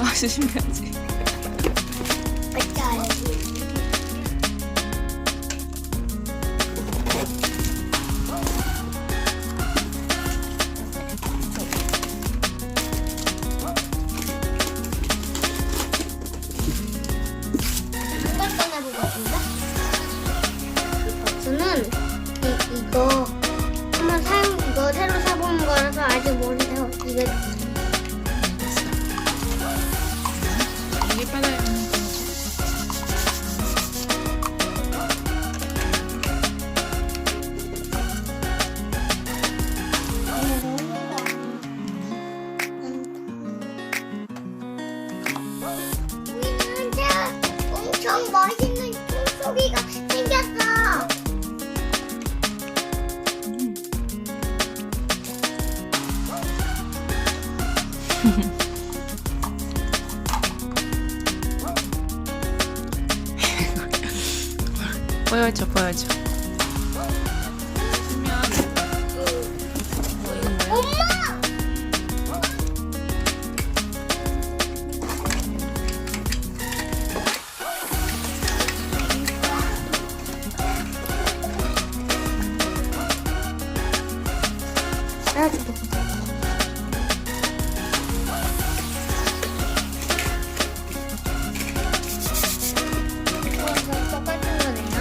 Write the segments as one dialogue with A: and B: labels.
A: 나가주시면지.
B: 맞아요. 한번 꺼내보겠습니다. 저는 이거 이거 새로 사본 거라서 아직 모르세요. 이게
A: 이게 빨라요.
B: 우리는 엄청 멋있는 똥소리가 생겼어.
A: 보여줘, 보여줘. 그러면 이건 뭐야?
B: 엄마! 똑같은 거네요.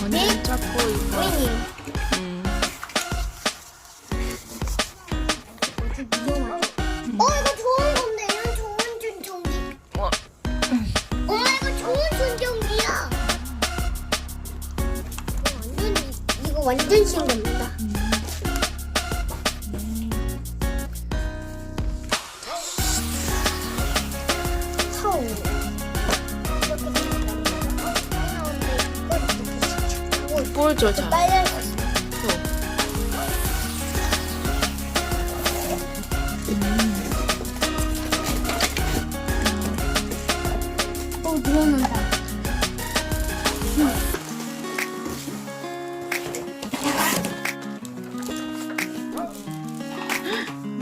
A: 언니 잡고 이거.
B: 미니. 이거 좋은 건데, 이건 좋은 충전기.
A: 와.
B: 엄마, 이거 좋은 충전기야. 이거 완전 쉬운 겁니다. 처음. 이렇게 생겼답니다. 이거
A: 볼 줘, 자.
B: 빨리 할 수 있어. 늘어난다.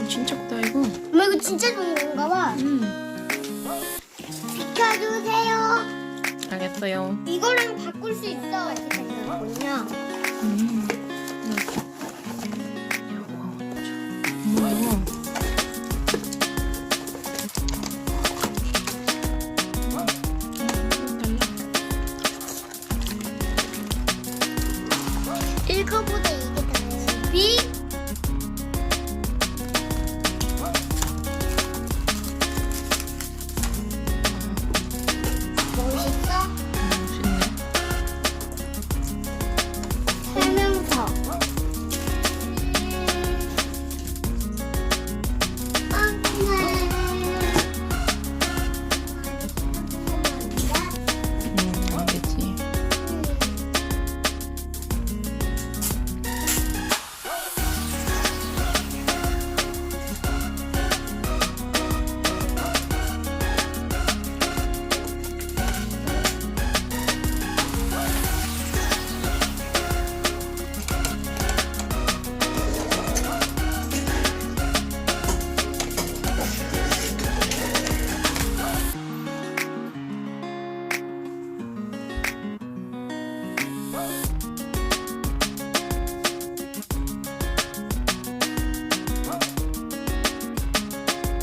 A: 진짜 크다, 이거.
B: 엄마, 이거 진짜 좋은 건가 봐. 비켜주세요.
A: 알겠어요.
B: 이거랑 바꿀 수 있어. 이렇게 생겼거든요.